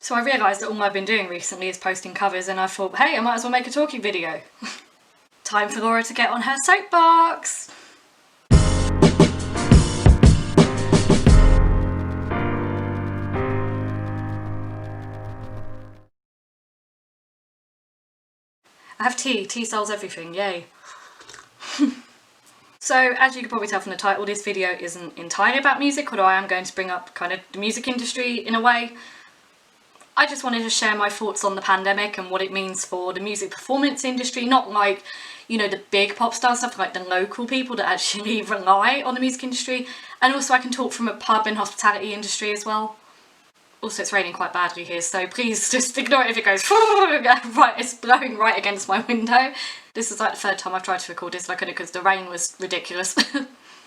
So I realised that all I've been doing recently is posting covers, and I thought, hey, I might as well make a talking video. Time for Laura to get on her soapbox! I have tea. Tea solves everything, yay. So, as you can probably tell from the title, this video isn't entirely about music, although I am going to bring up kind of the music industry in a way. I just wanted to share my thoughts on the pandemic and what it means for the music performance industry, not like, you know, the big pop star stuff, like the local people that actually rely on the music industry. And also I can talk from a pub and hospitality industry as well. Also, it's raining quite badly here, so please just ignore it if it goes right, it's blowing right against my window. This is like the third time I've tried to record this, like, because the rain was ridiculous.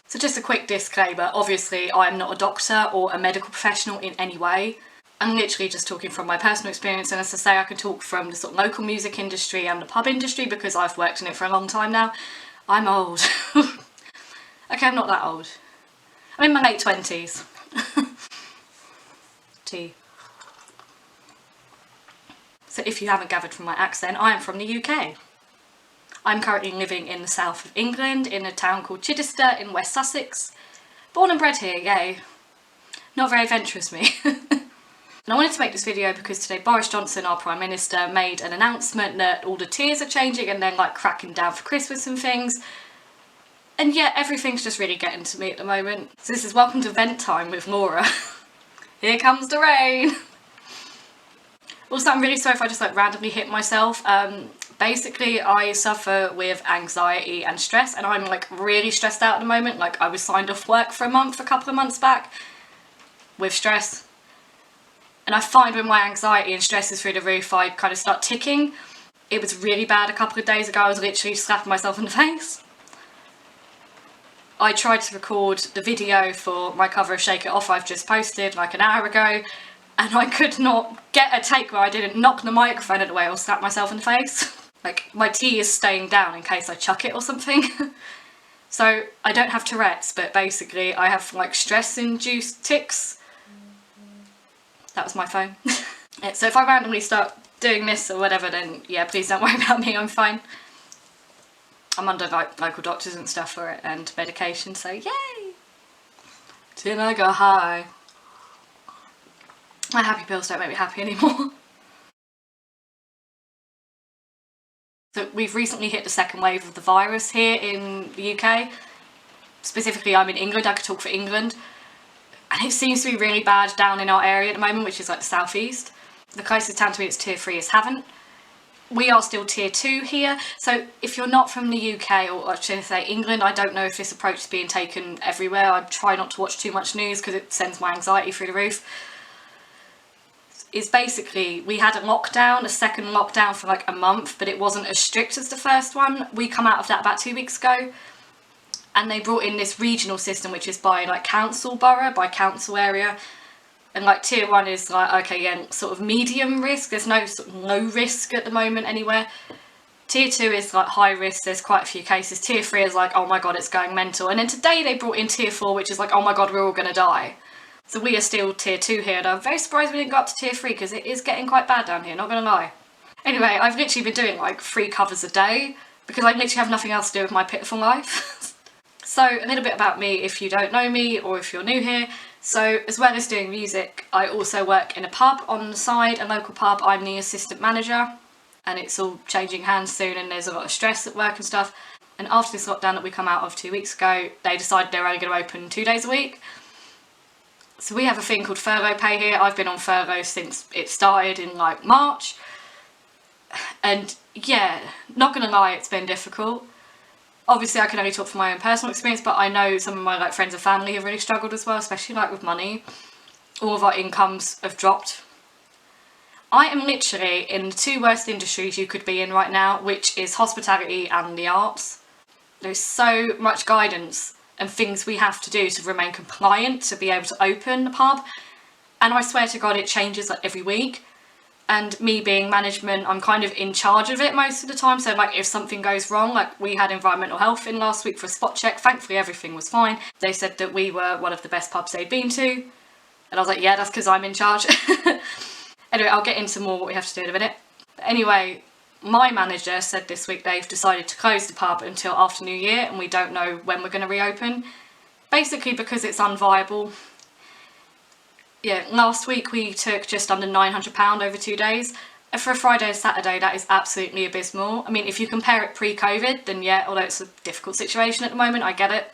So just a quick disclaimer, obviously I'm not a doctor or a medical professional in any way. I'm literally just talking from my personal experience, and as I say, I can talk from the sort of local music industry and the pub industry because I've worked in it for a long time now. I'm old. Okay, I'm not that old. I'm in my late 20s. Tea. So if you haven't gathered from my accent, I am from the UK. I'm currently living in the south of England in a town called Chichester in West Sussex. Born and bred here, yay. Not very adventurous me. And I wanted to make this video because today Boris Johnson, our Prime Minister, made an announcement that all the tiers are changing and then like cracking down for Christmas and things. And yeah, everything's just really getting to me at the moment. So this is Welcome to Vent Time with Laura. Here comes the rain. Also, I'm really sorry if I just like randomly hit myself. Basically, I suffer with anxiety and stress, and I'm like really stressed out at the moment. Like I was signed off work for a couple of months back with stress. And I find when my anxiety and stress is through the roof, I kind of start ticking. It was really bad a couple of days ago. I was literally slapping myself in the face. I tried to record the video for my cover of Shake It Off I've just posted like an hour ago, and I could not get a take where I didn't knock the microphone out of the way or slap myself in the face. Like, my tea is staying down in case I chuck it or something. So, I don't have Tourette's, but basically I have like stress-induced tics. That was my phone. So if I randomly start doing this or whatever, then yeah, please don't worry about me, I'm fine. I'm under like local doctors and stuff for it and medication, so yay! Till I go high. My happy pills don't make me happy anymore. So we've recently hit the second wave of the virus here in the UK. Specifically, I'm in England, I could talk for England. And it seems to be really bad down in our area at the moment, which is like the southeast. The closest town to me that's tier 3 is Havant. We are still tier 2 here, so if you're not from the UK, or should I say England, I don't know if this approach is being taken everywhere. I try not to watch too much news because it sends my anxiety through the roof. It's basically, we had a second lockdown for like a month, but it wasn't as strict as the first one. We come out of that about 2 weeks ago. And they brought in this regional system, which is by like council borough, by council area. And like tier 1 is like, okay, yeah, sort of medium risk. There's no sort of low risk at the moment anywhere. Tier 2 is like high risk, there's quite a few cases. Tier 3 is like, oh my god, it's going mental. And then today they brought in tier 4, which is like, oh my god, we're all gonna die. So we are still tier 2 here, and I'm very surprised we didn't go up to tier 3 because it is getting quite bad down here, not gonna lie. Anyway, I've literally been doing like 3 covers a day because I literally have nothing else to do with my pitiful life. So, a little bit about me if you don't know me or if you're new here. So, as well as doing music, I also work in a pub on the side, a local pub. I'm the assistant manager, and it's all changing hands soon, and there's a lot of stress at work and stuff. And after this lockdown that we come out of 2 weeks ago, they decided they were only going to open 2 days a week. So we have a thing called furlough pay here. I've been on furlough since it started in like March. And yeah, not gonna lie, it's been difficult. Obviously I can only talk from my own personal experience, but I know some of my like friends and family have really struggled as well, especially like with money. All of our incomes have dropped. I am literally in the 2 worst industries you could be in right now, which is hospitality and the arts. There's so much guidance and things we have to do to remain compliant to be able to open the pub. And I swear to God, it changes like every week. And me being management, I'm kind of in charge of it most of the time. So like if something goes wrong, like we had environmental health in last week for a spot check. Thankfully everything was fine. They said that we were one of the best pubs they'd been to. And I was like, yeah, that's because I'm in charge. Anyway, I'll get into more what we have to do in a minute. But anyway, my manager said this week they've decided to close the pub until after New Year, and we don't know when we're going to reopen. Basically because it's unviable. Yeah, last week we took just under £900 over 2 days. For a Friday and Saturday, that is absolutely abysmal. I mean, if you compare it pre-COVID, then yeah, although it's a difficult situation at the moment, I get it.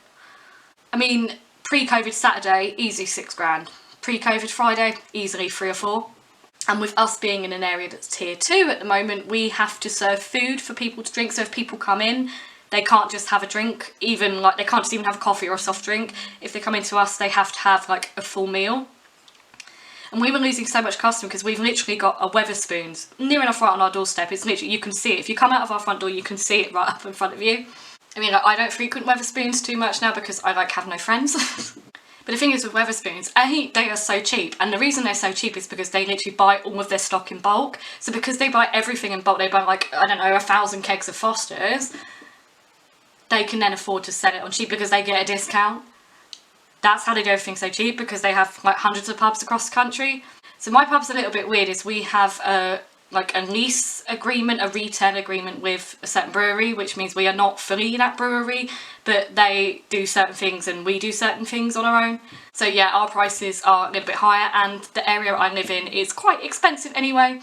I mean, pre-COVID Saturday, easily 6 grand. Pre-COVID Friday, easily 3 or 4. And with us being in an area that's tier 2 at the moment, we have to serve food for people to drink. So if people come in, they can't just have a drink, even like they can't just even have a coffee or a soft drink. If they come into us, they have to have like a full meal. And we were losing so much custom because we've literally got a Weatherspoons near enough right on our doorstep. It's literally, you can see it. If you come out of our front door, you can see it right up in front of you. I mean, like, I don't frequent Weatherspoons too much now because I like have no friends. But the thing is with Weatherspoons, A, they are so cheap. And the reason they're so cheap is because they literally buy all of their stock in bulk. So because they buy everything in bulk, they buy like, I don't know, 1,000 kegs of Foster's. They can then afford to sell it on cheap because they get a discount. That's how they do everything so cheap, because they have like hundreds of pubs across the country. So my pub's a little bit weird, is we have a lease agreement, a retail agreement with a certain brewery, which means we are not fully that brewery, but they do certain things and we do certain things on our own. So yeah, our prices are a little bit higher, and the area I live in is quite expensive anyway.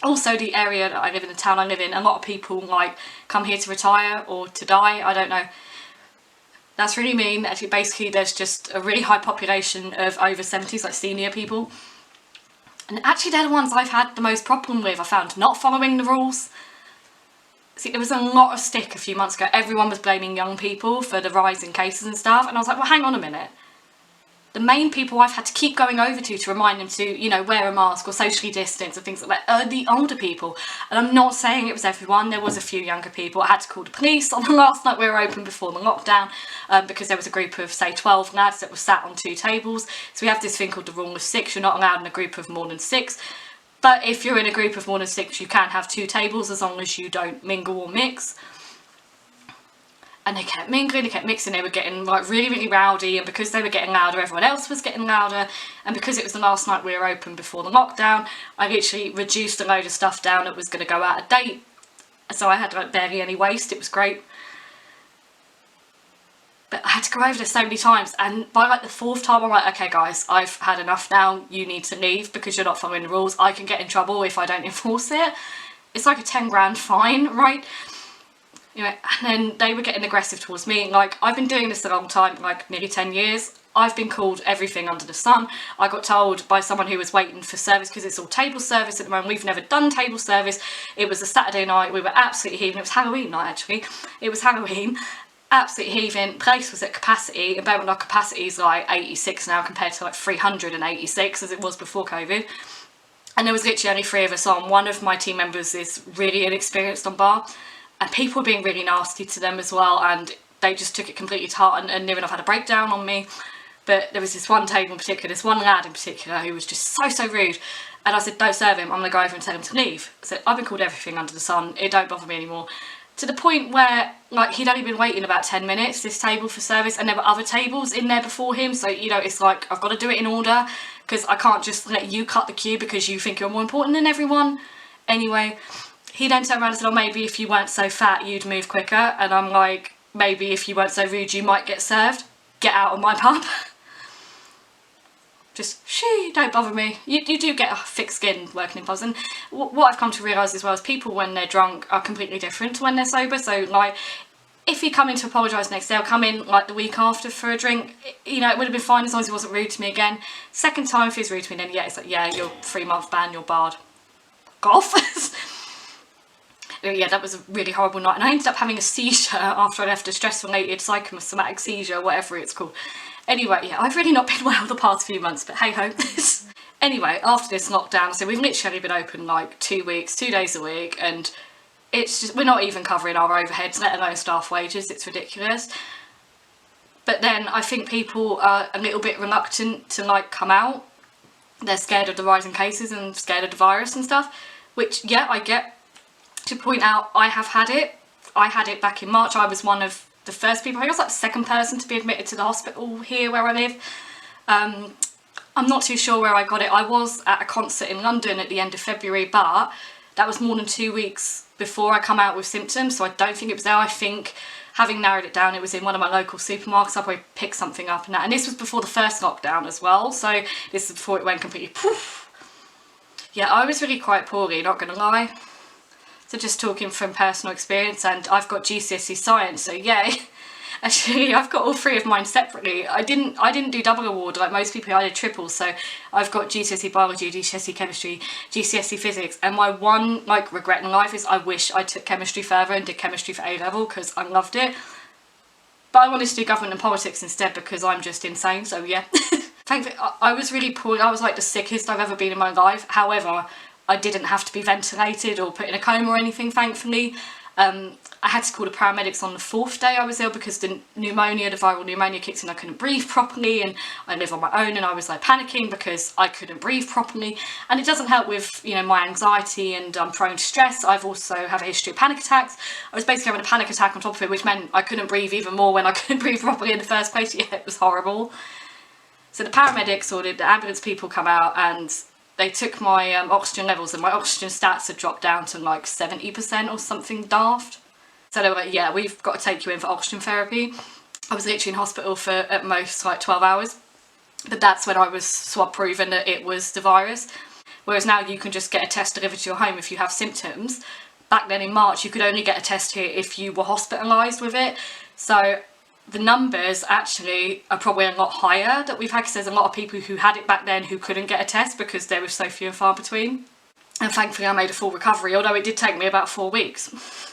Also, the area that I live in, the town I live in, a lot of people like come here to retire or to die, I don't know. That's really mean. Actually, basically there's just a really high population of over 70s, like senior people. And actually they're the ones I've had the most problem with, I found, not following the rules. See, there was a lot of stick a few months ago. Everyone was blaming young people for the rise in cases and stuff. And I was like, well, hang on a minute. The main people I've had to keep going over to remind them to, you know, wear a mask or socially distance and things like that are the older people. And I'm not saying it was everyone. There was a few younger people. I had to call the police on the last night we were open before the lockdown because there was a group of, say, 12 lads that were sat on 2 tables. So we have this thing called the rule of 6. You're not allowed in a group of more than 6. But if you're in a group of more than 6, you can have 2 tables as long as you don't mingle or mix. And they kept mingling, they kept mixing, they were getting like really, really rowdy, and because they were getting louder, everyone else was getting louder, and because it was the last night we were open before the lockdown, I literally reduced a load of stuff down that was going to go out of date, so I had like barely any waste. It was great. But I had to go over this so many times, and by like the 4th time I'm like, okay guys, I've had enough now, you need to leave because you're not following the rules. I can get in trouble if I don't enforce it. It's like a 10 grand fine, right? Anyway, and then they were getting aggressive towards me. Like, I've been doing this a long time, like nearly 10 years. I've been called everything under the sun. I got told by someone who was waiting for service, because it's all table service at the moment. We've never done table service. It was a Saturday night. We were absolutely heaving. It was Halloween night, actually. It was Halloween. Absolutely heaving. Place was at capacity. And our capacity is like 86 now compared to like 386 as it was before COVID. And there was literally only 3 of us on. One of my team members is really inexperienced on bar. And people were being really nasty to them as well, and they just took it completely to heart and near enough had a breakdown on me. But there was this one table in particular, this one lad in particular, who was just so rude. And I said, don't serve him, I'm going to go over and tell him to leave. I said, I've been called everything under the sun, it don't bother me anymore. To the point where, like, he'd only been waiting about 10 minutes, this table, for service, and there were other tables in there before him, so, you know, it's like, I've got to do it in order, because I can't just let you cut the queue because you think you're more important than everyone. Anyway, he then turned around and said, oh, maybe if you weren't so fat, you'd move quicker. And I'm like, maybe if you weren't so rude, you might get served. Get out of my pub. Just, don't bother me. You do get a thick skin working in pubs. And what I've come to realise as well is people, when they're drunk, are completely different to when they're sober. So, like, if you come in to apologise next day, I'll come in, like, the week after for a drink. You know, it would have been fine as long as he wasn't rude to me again. Second time, if he's rude to me, then yeah, it's like, yeah, you're 3-month ban, you're barred. Go off. Yeah, that was a really horrible night, and I ended up having a seizure after I left, a stress-related psychosomatic seizure, whatever it's called. Anyway, yeah, I've really not been well the past few months, but hey-ho. Anyway, after this lockdown, so we've literally been open like 2 weeks, 2 days a week, and it's just, we're not even covering our overheads, let alone staff wages. It's ridiculous. But then I think people are a little bit reluctant to, like, come out. They're scared of the rising cases and scared of the virus and stuff, which, yeah, I get. To point out, I have had it. I had it back in March. I was one of the first people, I was like the 2nd person to be admitted to the hospital here where I live. I'm not too sure where I got it. I was at a concert in London at the end of February, but that was more than 2 weeks before I come out with symptoms, so I don't think it was there. I think, having narrowed it down, it was in one of my local supermarkets. I probably picked something up and that. And this was before the first lockdown as well, so this is before it went completely poof. Yeah, I was really quite poorly, not gonna lie. So just talking from personal experience, and I've got GCSE science, so yay. Actually, I've got all 3 of mine separately. I didn't do double award like most people. I did triples. So I've got GCSE biology, GCSE chemistry, GCSE physics, and my one like regret in life is I wish I took chemistry further and did chemistry for A level, because I loved it. But I wanted to do government and politics instead because I'm just insane. So yeah. Thankfully, I was really poorly. I was like the sickest I've ever been in my life. However, I didn't have to be ventilated or put in a coma or anything, thankfully. I had to call the paramedics on the 4th day I was ill because the pneumonia, the viral pneumonia kicked in. I couldn't breathe properly, and I live on my own, and I was like panicking because I couldn't breathe properly. And it doesn't help with, you know, my anxiety, and I'm prone to stress. I've also have a history of panic attacks. I was basically having a panic attack on top of it, which meant I couldn't breathe even more when I couldn't breathe properly in the first place. Yeah, it was horrible. So the paramedics, or the ambulance people, come out and they took my oxygen levels, and my oxygen stats had dropped down to like 70% or something daft. So they were like, yeah, we've got to take you in for oxygen therapy. I was literally in hospital for at most like 12 hours. But that's when I was swab proven that it was the virus. Whereas now you can just get a test delivered to your home if you have symptoms. Back then in March, you could only get a test here if you were hospitalised with it. So the numbers actually are probably a lot higher that we've had, because there's a lot of people who had it back then who couldn't get a test because there was so few and far between. And thankfully I made a full recovery, although it did take me about 4 weeks.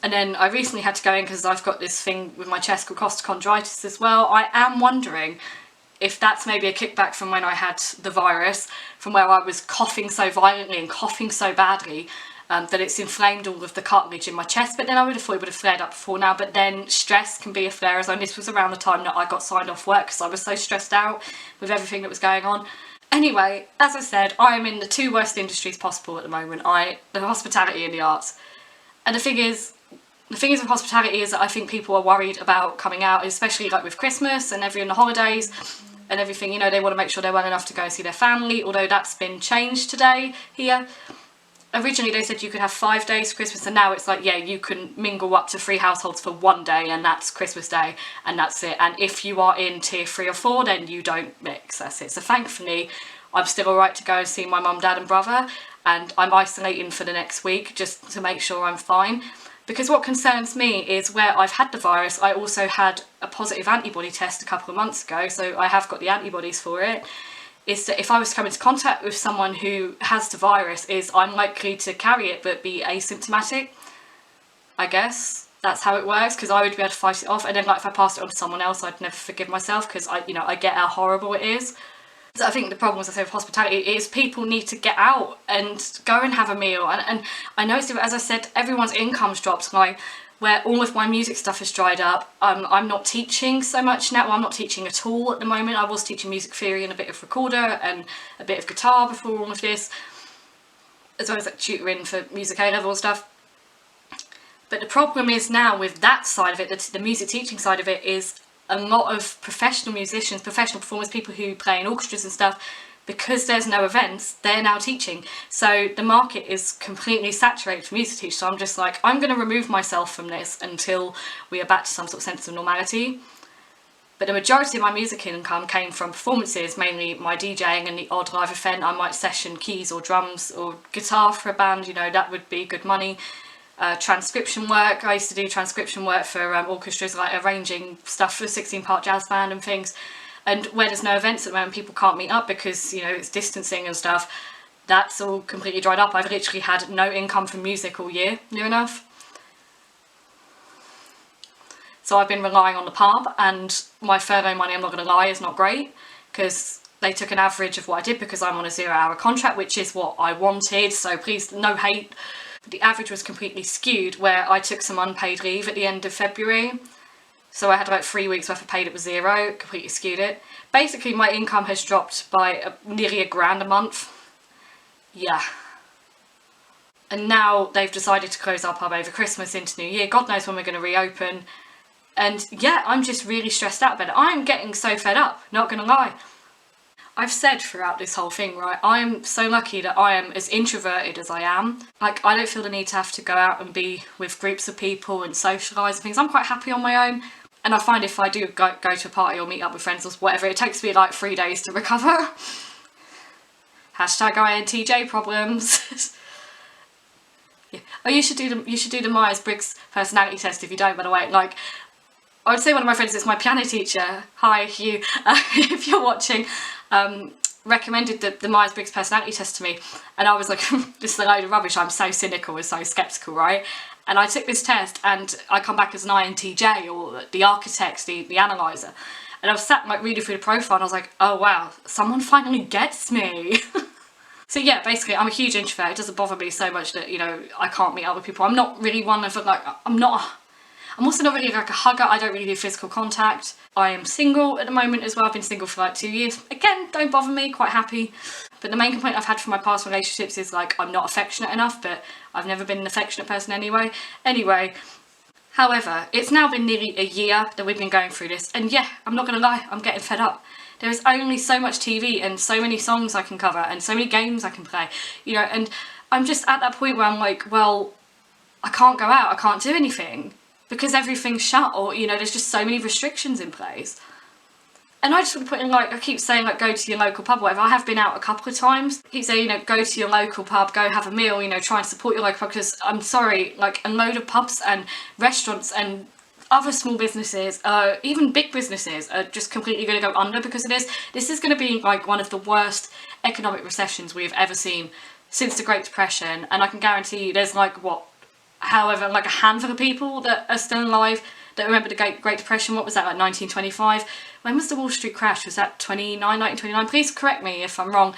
And then I recently had to go in because I've got this thing with my chest called costochondritis as well. I am wondering if that's maybe a kickback from when I had the virus, from where I was coughing so violently and coughing so badly that it's inflamed all of the cartilage in my chest. But then I would have thought it would have flared up before now. But then stress can be a flare as well. And this was around the time that I got signed off work because I was so stressed out with everything that was going on. Anyway, as I said, I am in the 2 worst industries possible at the moment. The hospitality and the arts. And the thing is with hospitality is that I think people are worried about coming out, especially like with Christmas and the holidays and everything. You know, they want to make sure they're well enough to go and see their family, although that's been changed today here. Originally they said you could have 5 days for Christmas, and now it's like, yeah, you can mingle up to 3 households for 1 day, and that's Christmas Day, and that's it. And if you are in tier 3 or 4, then you don't mix, that's it. So thankfully I'm still alright to go and see my mum, dad and brother, and I'm isolating for the next week just to make sure I'm fine. Because what concerns me is where I've had the virus, I also had a positive antibody test a couple of months ago, so I have got the antibodies for it, is that if I was to come into contact with someone who has the virus, is I'm likely to carry it but be asymptomatic. I guess that's how it works, because I would be able to fight it off, and then like if I passed it on to someone else, I'd never forgive myself, because I get how horrible it is. So I think the problem, as I say, with hospitality is people need to get out and go and have a meal. And I noticed, as I said, everyone's income's dropped. Like, where all of my music stuff has dried up. I'm not teaching so much now. Well, I'm not teaching at all at the moment. I was teaching music theory and a bit of recorder and a bit of guitar before all of this, as well as like tutoring for music A level stuff. But the problem is now with that side of it, the music teaching side of it, is a lot of professional musicians, professional performers, people who play in orchestras and stuff, because there's no events, they're now teaching. So the market is completely saturated for music teachers. So I'm just like, I'm going to remove myself from this until we are back to some sort of sense of normality. But the majority of my music income came from performances, mainly my DJing and the odd live event. I might session keys or drums or guitar for a band, you know, that would be good money. Transcription work, I used to do transcription work for orchestras, like arranging stuff for a 16-part jazz band and things. And where there's no events at the moment, people can't meet up because, you know, it's distancing and stuff, that's all completely dried up. I've literally had no income from music all year, near enough. So I've been relying on the pub, and my furlough money, I'm not going to lie, is not great, because they took an average of what I did because I'm on a 0-hour contract, which is what I wanted, so please, no hate. The average was completely skewed, where I took some unpaid leave at the end of February. So I had about 3 weeks worth of pay that was 0, completely skewed it. Basically my income has dropped by nearly £1,000 a month. Yeah. And now they've decided to close our pub over Christmas into New Year. God knows when we're going to reopen. And yeah, I'm just really stressed out about it. I'm getting so fed up, not going to lie. I've said throughout this whole thing, right, I'm so lucky that I am as introverted as I am. Like, I don't feel the need to have to go out and be with groups of people and socialise and things. I'm quite happy on my own. And I find if I do go to a party or meet up with friends or whatever, it takes me like 3 days to recover. Hashtag INTJ problems. Yeah. Oh, you should do the Myers-Briggs personality test if you don't, by the way. Like, I would say one of my friends is my piano teacher. Hi, Hugh, if you're watching. Recommended the Myers-Briggs personality test to me, and I was like, this is a load of rubbish. I'm so cynical and so sceptical, right? And I took this test, and I come back as an INTJ, or the architect, the analyzer. And I was sat like reading through the profile, and I was like, oh wow, someone finally gets me. So yeah, basically, I'm a huge introvert. It doesn't bother me so much that, you know, I can't meet other people. I'm not really one of like, I'm also not really like a hugger. I don't really do physical contact. I am single at the moment as well. I've been single for like 2 years. Again, don't bother me, quite happy. But the main complaint I've had from my past relationships is like, I'm not affectionate enough, but I've never been an affectionate person anyway. However, it's now been nearly a year that we've been going through this, and yeah, I'm not gonna lie, I'm getting fed up. There is only so much TV and so many songs I can cover and so many games I can play, you know, and I'm just at that point where I'm like, well, I can't go out, I can't do anything because everything's shut, or, you know, there's just so many restrictions in place. And I just want to put in, like, I keep saying, like, go to your local pub, whatever. I have been out a couple of times. I keep saying, you know, go to your local pub, go have a meal, you know, try and support your local pub, because I'm sorry, like, a load of pubs and restaurants and other small businesses, even big businesses, are just completely going to go under because of this. This is going to be like one of the worst economic recessions we have ever seen since the Great Depression, and I can guarantee you there's like like a handful of people that are still alive that remember the Great Depression. What was that, like 1925? When was the Wall Street crash? Was that 1929? Please correct me if I'm wrong.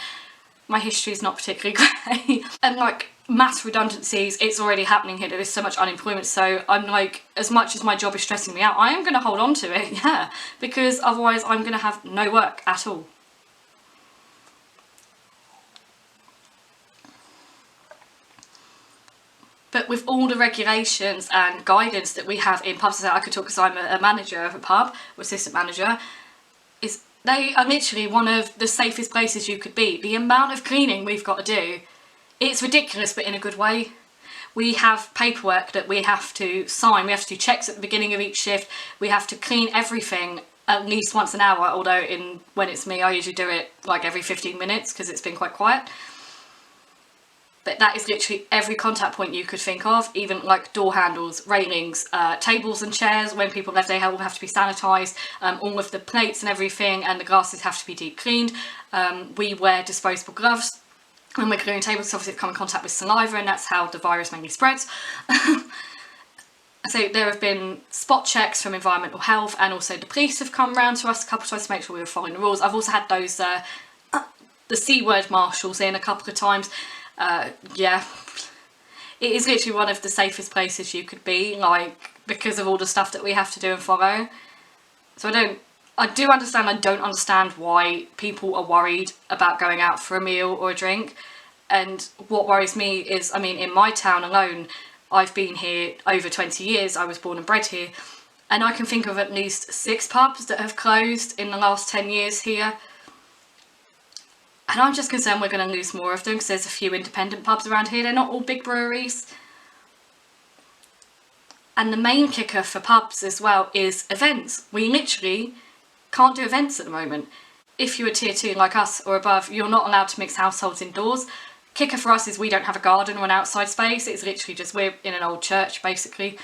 My history is not particularly great. And like, mass redundancies, it's already happening here. There is so much unemployment, so I'm like, as much as my job is stressing me out, I am going to hold on to it, yeah, because otherwise I'm going to have no work at all. But with all the regulations and guidance that we have in pubs, I could talk because I'm a manager of a pub, or assistant manager, they are literally one of the safest places you could be. The amount of cleaning we've got to do, it's ridiculous, but in a good way. We have paperwork that we have to sign, we have to do checks at the beginning of each shift, we have to clean everything at least once an hour, although when it's me, I usually do it like every 15 minutes because it's been quite quiet. But that is literally every contact point you could think of, even like door handles, railings, tables and chairs. When people left, they all have to be sanitised, all of the plates and everything, and the glasses have to be deep cleaned. We wear disposable gloves when we're clearing tables, obviously they come in contact with saliva, and that's how the virus mainly spreads. So there have been spot checks from environmental health, and also the police have come round to us a couple of times to make sure we were following the rules. I've also had those the C-word marshals in a couple of times. Yeah, it is literally one of the safest places you could be, like, because of all the stuff that we have to do and follow. So I do understand, I don't understand why people are worried about going out for a meal or a drink. And what worries me is, I mean, in my town alone, I've been here over 20 years, I was born and bred here, and I can think of at least 6 pubs that have closed in the last 10 years here. And I'm just concerned we're going to lose more of them because there's a few independent pubs around here. They're not all big breweries. And the main kicker for pubs as well is events. We literally can't do events at the moment. If you're a tier 2 like us or above, you're not allowed to mix households indoors. Kicker for us is we don't have a garden or an outside space. It's literally just, we're in an old church basically.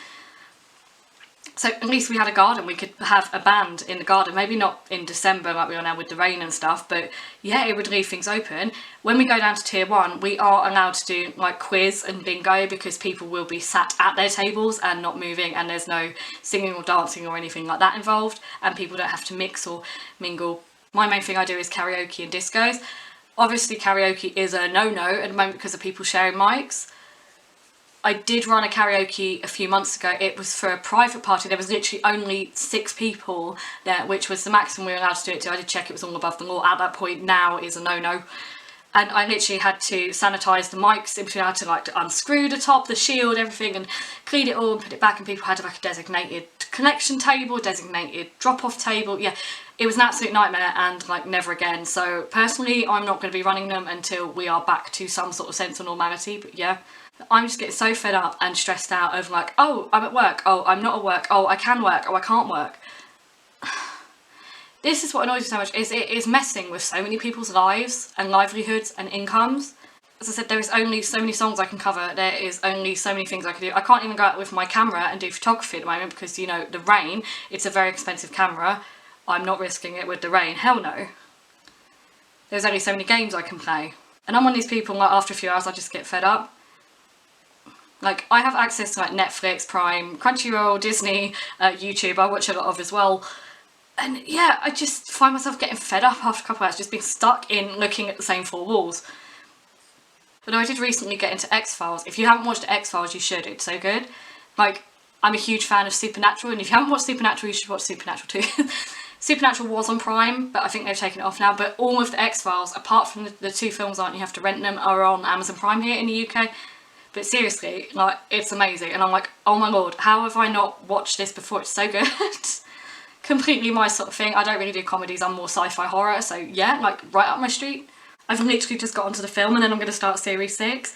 So at least we had a garden, we could have a band in the garden, maybe not in December like we are now with the rain and stuff, but yeah, it would leave things open. When we go down to tier 1, we are allowed to do like quiz and bingo because people will be sat at their tables and not moving, and there's no singing or dancing or anything like that involved, and people don't have to mix or mingle. My main thing I do is karaoke and discos. Obviously karaoke is a no-no at the moment because of people sharing mics. I did run a karaoke a few months ago. It was for a private party. There was literally only 6 people there, which was the maximum we were allowed to do it to. I did check, it was all above the law at that point. Now it is a no-no. And I literally had to sanitise the mics in between. I had to like unscrew the top, the shield, everything, and clean it all and put it back, and people had like a designated collection table, designated drop-off table. Yeah, it was an absolute nightmare, and like never again. So personally, I'm not going to be running them until we are back to some sort of sense of normality. But yeah, I'm just getting so fed up and stressed out over like, oh, I'm at work, oh, I'm not at work, oh, I can work, oh, I can't work. This is what annoys me so much, is it is messing with so many people's lives and livelihoods and incomes. As I said, there is only so many songs I can cover, there is only so many things I can do. I can't even go out with my camera and do photography at the moment because, you know, the rain, it's a very expensive camera. I'm not risking it with the rain, hell no. There's only so many games I can play. And I'm one of these people, like, after a few hours I just get fed up. Like, I have access to like Netflix, Prime, Crunchyroll, Disney, YouTube, I watch a lot of as well. And yeah, I just find myself getting fed up after a couple of hours, just being stuck in looking at the same four walls. But I did recently get into XFiles. If you haven't watched XFiles, you should, it's so good. Like, I'm a huge fan of Supernatural, and if you haven't watched Supernatural, you should watch Supernatural too. Supernatural was on Prime, but I think they've taken it off now. But all of the XFiles, apart from the two films aren't, you have to rent them, are on Amazon Prime here in the UK. But seriously, like, it's amazing. And I'm like, oh my lord, how have I not watched this before? It's so good. Completely my sort of thing. I don't really do comedies, I'm more sci-fi horror, so yeah, like right up my street. I've literally just got onto the film and then I'm going to start series 6.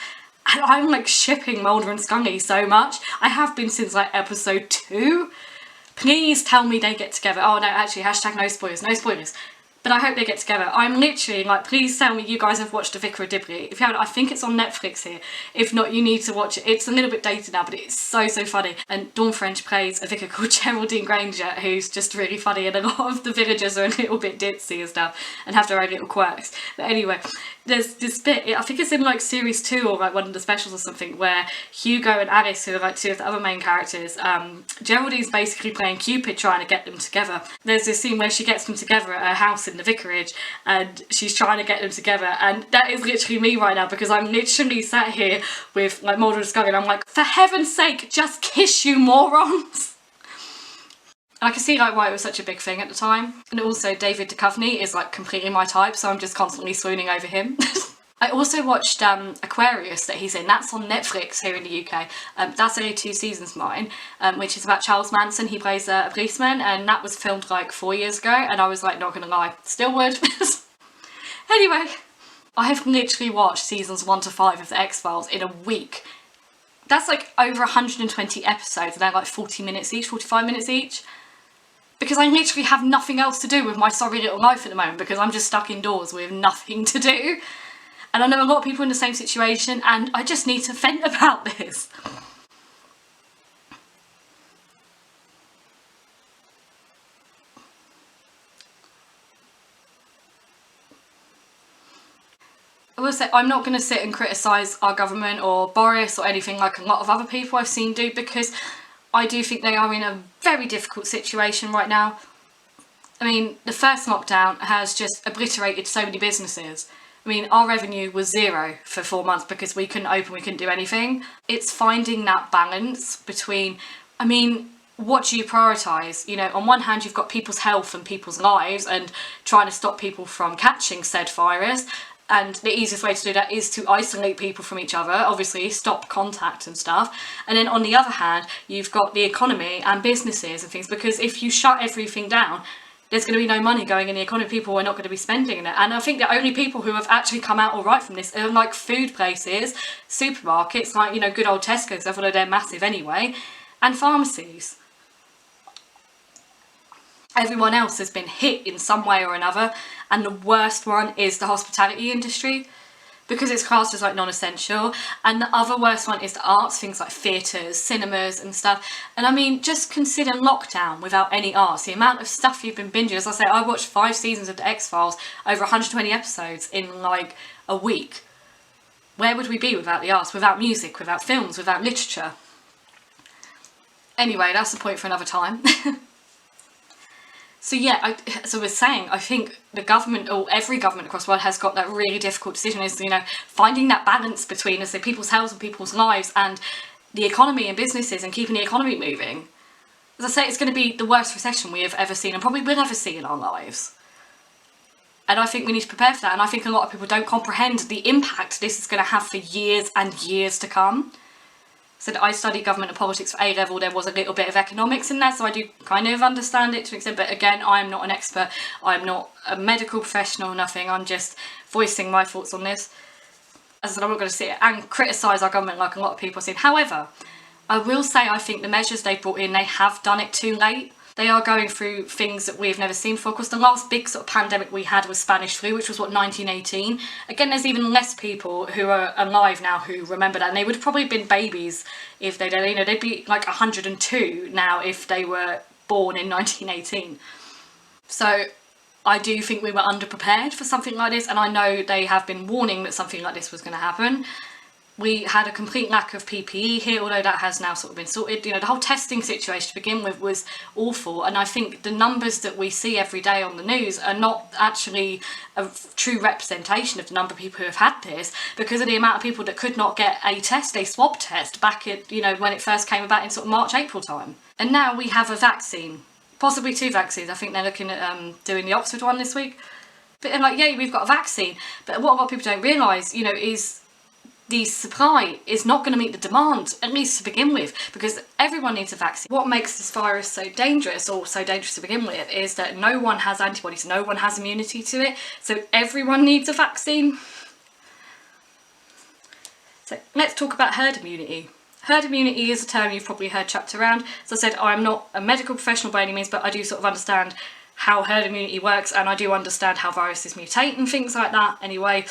And I'm like shipping Mulder and Scully so much. I have been since like episode 2. Please tell me they get together. Oh no, actually, hashtag no spoilers, no spoilers. But I hope they get together. I'm literally like, please tell me you guys have watched The Vicar of Dibley. If you haven't, I think it's on Netflix here. If not, you need to watch it. It's a little bit dated now, but it's so, so funny. And Dawn French plays a vicar called Geraldine Granger, who's just really funny, and a lot of the villagers are a little bit ditzy and stuff, and have their own little quirks. But anyway, there's this bit, I think it's in like series 2 or like one of the specials or something, where Hugo and Alice, who are like two of the other main characters, Geraldine's basically playing Cupid, trying to get them together. There's this scene where she gets them together at her house in the vicarage, and she's trying to get them together, and that is literally me right now, because I'm literally sat here with like Mulder and Scully, and I'm like, for heaven's sake, just kiss, you morons. And I can see like why it was such a big thing at the time. And also David Duchovny is like completely my type, so I'm just constantly swooning over him. I also watched Aquarius that he's in. That's on Netflix here in the UK. That's only 2 seasons mine, which is about Charles Manson. He plays a policeman, and that was filmed like 4 years ago, and I was like, not gonna lie, still would. Anyway, I have literally watched seasons 1 to 5 of the X-Files in a week. That's like over 120 episodes, and they're like 40 minutes each, 45 minutes each. Because I literally have nothing else to do with my sorry little life at the moment, because I'm just stuck indoors with nothing to do. And I know a lot of people in the same situation, and I just need to vent about this. I will say, I'm not going to sit and criticise our government or Boris or anything like a lot of other people I've seen do, because I do think they are in a very difficult situation right now. I mean, the first lockdown has just obliterated so many businesses. I mean, our revenue was 0 for 4 months because we couldn't open, we couldn't do anything. It's finding that balance between, I mean, what do you prioritise? You know, on one hand, you've got people's health and people's lives and trying to stop people from catching said virus. And the easiest way to do that is to isolate people from each other, obviously stop contact and stuff. And then on the other hand, you've got the economy and businesses and things, because if you shut everything down, there's going to be no money going in the economy, people are not going to be spending in it. And I think the only people who have actually come out all right from this are like food places, supermarkets, like, you know, good old Tesco's, although they're massive anyway, and pharmacies. Everyone else has been hit in some way or another, and the worst one is the hospitality industry, because it's classed as like non-essential. And the other worst one is the arts, things like theatres, cinemas and stuff. And I mean, just consider lockdown without any arts, the amount of stuff you've been binging. As I say, I watched 5 seasons of the X-Files, over 120 episodes in like a week. Where would we be without the arts, without music, without films, without literature? Anyway, that's the point for another time. So yeah, as I was saying, I think the government, or every government across the world, has got that really difficult decision, is, you know, finding that balance between, as I say, people's health and people's lives and the economy and businesses, and keeping the economy moving. As I say, it's going to be the worst recession we have ever seen, and probably will ever see in our lives. And I think we need to prepare for that. And I think a lot of people don't comprehend the impact this is going to have for years and years to come. So I studied government and politics for A-level. There was a little bit of economics in there, so I do kind of understand it to an extent. But again, I'm not an expert. I'm not a medical professional, nothing. I'm just voicing my thoughts on this. As I said, I'm not going to sit and criticise our government like a lot of people are saying. However, I will say I think the measures they've brought in, they have done it too late. They are going through things that we've never seen before. Of course, the last big sort of pandemic we had was Spanish flu, which was, 1918? Again, there's even less people who are alive now who remember that. And they would have probably been babies if they'd, they'd be like 102 now if they were born in 1918. So I do think we were underprepared for something like this. And I know they have been warning that something like this was going to happen. We had a complete lack of PPE here, although that has now sort of been sorted. The whole testing situation to begin with was awful. And I think the numbers that we see every day on the news are not actually a true representation of the number of people who have had this, because of the amount of people that could not get a swab test back at, when it first came about in sort of March, April time. And now we have a vaccine, possibly 2 vaccines. I think they're looking at doing the Oxford one this week. But they're like, yeah, we've got a vaccine. But what a lot of people don't realise, is the supply is not going to meet the demand, at least to begin with, because everyone needs a vaccine. What makes this virus so dangerous, or so dangerous to begin with, is that no one has antibodies, no one has immunity to it, so everyone needs a vaccine. So let's talk about herd immunity. Herd immunity is a term you've probably heard chucked around. As I said, I'm not a medical professional by any means, but I do sort of understand how herd immunity works, and I do understand how viruses mutate and things like that anyway.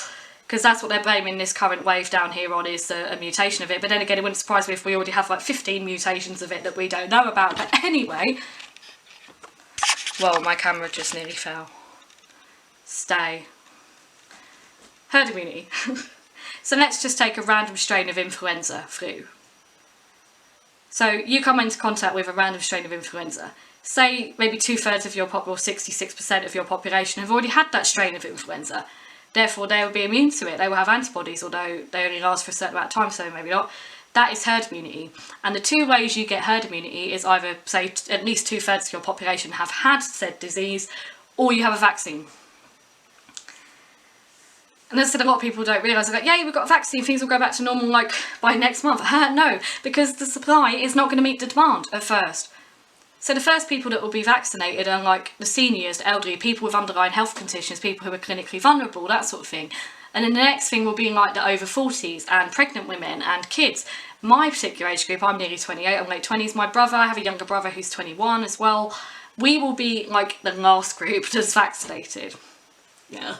Because that's what they're blaming this current wave down here on, is a mutation of it. But then again, it wouldn't surprise me if we already have like 15 mutations of it that we don't know about. But anyway, well, my camera just nearly fell. Stay. Herd immunity. So let's just take a random strain of influenza flu. So you come into contact with a random strain of influenza. Say maybe 2/3 of your or 66% of your population have already had that strain of influenza. Therefore, they will be immune to it. They will have antibodies, although they only last for a certain amount of time, so maybe not. That is herd immunity. And the 2 ways you get herd immunity is either, say, at least 2/3 of your population have had said disease, or you have a vaccine. And as I said, a lot of people don't realise, they're like, yeah, we've got a vaccine, things will go back to normal, like, by next month. No, because the supply is not going to meet the demand at first. So the first people that will be vaccinated are like the seniors, the elderly, people with underlying health conditions, people who are clinically vulnerable, that sort of thing. And then the next thing will be like the over 40s and pregnant women and kids. My particular age group, I'm nearly 28, I'm late 20s. My brother, I have a younger brother who's 21 as well. We will be like the last group that's vaccinated. Yeah.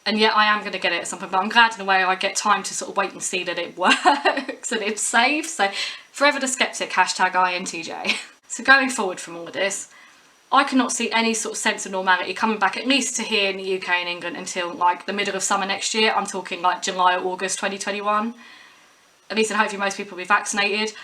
And yet I am going to get it at some point, but I'm glad in a way I get time to sort of wait and see that it works and it's safe. So forever the skeptic, #INTJ. So going forward from all of this, I cannot see any sort of sense of normality coming back, at least to here in the UK and England, until like the middle of summer next year. I'm talking like July or August 2021. At least, and hopefully most people will be vaccinated.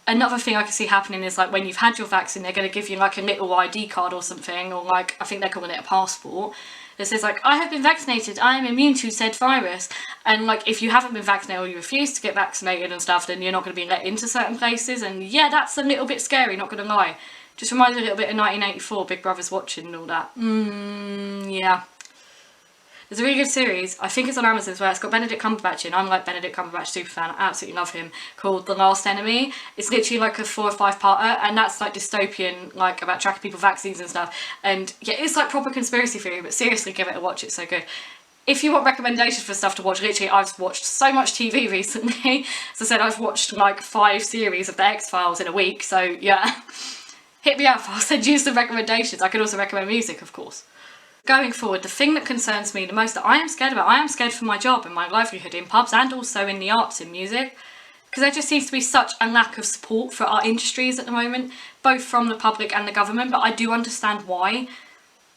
Another thing I can see happening is like when you've had your vaccine, they're going to give you like a little ID card or something, or like, I think they're calling it a passport. That says like, I have been vaccinated, I am immune to said virus. And like, if you haven't been vaccinated or you refuse to get vaccinated and stuff, then you're not going to be let into certain places. And yeah, that's a little bit scary, not going to lie. Just reminds me a little bit of 1984, Big Brother's watching and all that. Yeah. There's a really good series, I think it's on Amazon as well, it's got Benedict Cumberbatch in. I'm like Benedict Cumberbatch super fan, I absolutely love him, called The Last Enemy. It's literally like a 4 or 5 parter, and that's like dystopian, like about tracking people vaccines and stuff. And yeah, it's like proper conspiracy theory, but seriously give it a watch, it's so good. If you want recommendations for stuff to watch, literally I've watched so much TV recently. As I said, I've watched like 5 series of the XFiles in a week, so yeah. Hit me up, I'll send you some recommendations. I could also recommend music, of course. Going forward, the thing that concerns me the most, that I am scared about, I am scared for my job and my livelihood in pubs and also in the arts and music, because there just seems to be such a lack of support for our industries at the moment, both from the public and the government, but I do understand why.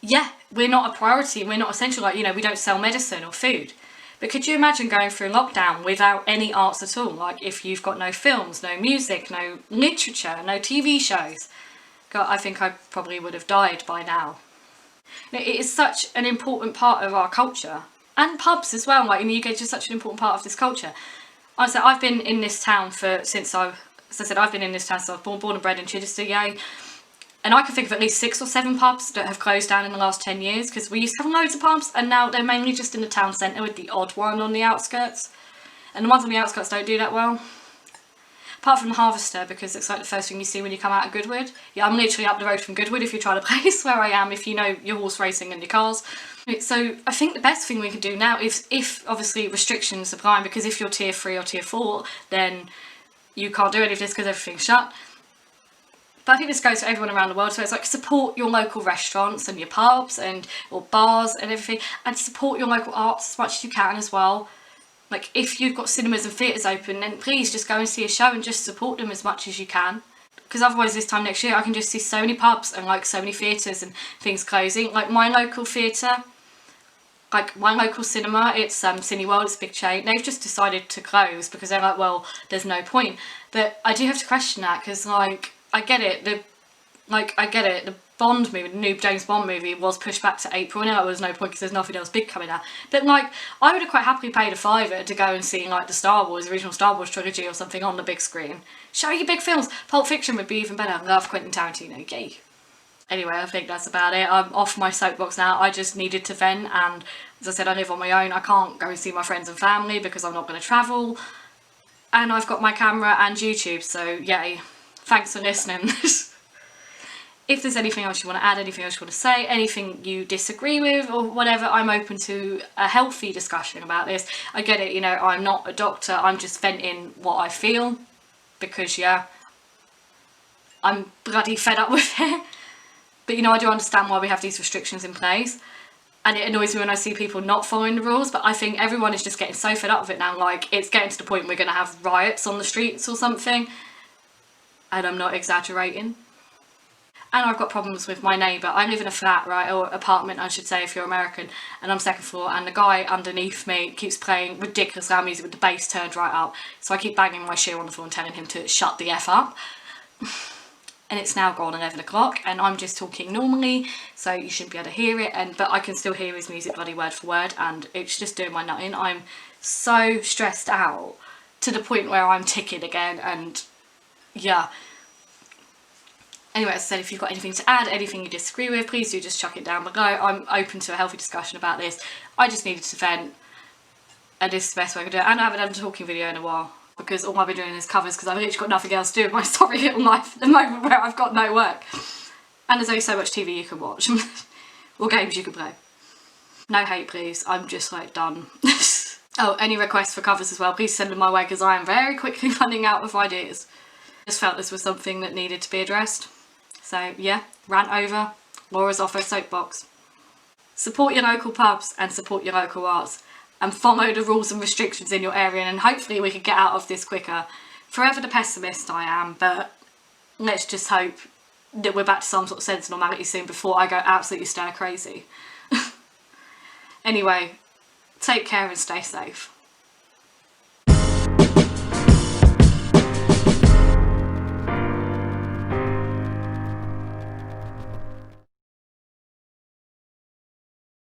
Yeah, we're not a priority, we're not essential, like, we don't sell medicine or food. But could you imagine going through lockdown without any arts at all? Like, if you've got no films, no music, no literature, no TV shows. God, I think I probably would have died by now. It is such an important part of our culture, and pubs as well, like in the UK, it's just such an important part of this culture. Honestly, I've been in this town since I was born and bred in Chichester, yay. And I can think of at least 6 or 7 pubs that have closed down in the last 10 years, because we used to have loads of pubs and now they're mainly just in the town centre with the odd one on the outskirts. And the ones on the outskirts don't do that well. Apart from the Harvester, because it's like the first thing you see when you come out of Goodwood. Yeah, I'm literally up the road from Goodwood if you're trying to place where I am, if you know your horse racing and your cars. So I think the best thing we can do now is, if obviously restrictions apply, because if you're tier 3 or tier 4, then you can't do any of this because everything's shut. But I think this goes for everyone around the world, so it's like support your local restaurants and your pubs and or bars and everything, and support your local arts as much as you can as well. Like, if you've got cinemas and theatres open, then please just go and see a show and just support them as much as you can. Because otherwise this time next year I can just see so many pubs and like so many theatres and things closing. Like my local theatre, like my local cinema, it's Cineworld, it's a big chain, they've just decided to close because they're like, well, there's no point. But I do have to question that, because like, I get it, the Bond movie, the new James Bond movie, was pushed back to April, and there was no point because there's nothing else big coming out. But like, I would have quite happily paid a £5 to go and see like the original Star Wars trilogy or something on the big screen. Show your big films. Pulp Fiction would be even better. I love Quentin Tarantino, yay. Anyway, I think that's about it. I'm off my soapbox now. I just needed to vent, and as I said, I live on my own. I can't go and see my friends and family because I'm not going to travel. And I've got my camera and YouTube, so yay. Thanks for listening. If there's anything else you want to add, anything else you want to say, anything you disagree with or whatever, I'm open to a healthy discussion about this. I get it, you know, I'm not a doctor, I'm just venting what I feel, because yeah, I'm bloody fed up with it. But you know, I do understand why we have these restrictions in place, and it annoys me when I see people not following the rules, but I think everyone is just getting so fed up with it now, like it's getting to the point we're going to have riots on the streets or something, and I'm not exaggerating. And I've got problems with my neighbour. I live in a flat, right, or apartment I should say if you're American, and I'm second floor, and the guy underneath me keeps playing ridiculous loud music with the bass turned right up, so I keep banging my shoe on the floor and telling him to shut the F up. And it's now gone 11 o'clock and I'm just talking normally, so you shouldn't be able to hear it, but I can still hear his music bloody word for word, and it's just doing my nutting. I'm so stressed out to the point where I'm ticking again, and yeah. Anyway, as I said, if you've got anything to add, anything you disagree with, please do just chuck it down below. I'm open to a healthy discussion about this. I just needed to vent, and this is the best way I can do it. And I haven't done a talking video in a while, because all I've been doing is covers, because I've literally got nothing else to do with my sorry little life at the moment where I've got no work. And there's only so much TV you can watch, or games you can play. No hate, please. I'm just like done. Oh, any requests for covers as well, please send them my way, because I am very quickly running out of ideas. Just felt this was something that needed to be addressed. So yeah, rant over. Laura's off her soapbox. Support your local pubs and support your local arts, and follow the rules and restrictions in your area, and hopefully we can get out of this quicker. Forever the pessimist I am, but let's just hope that we're back to some sort of sense of normality soon before I go absolutely stir crazy. Anyway, take care and stay safe.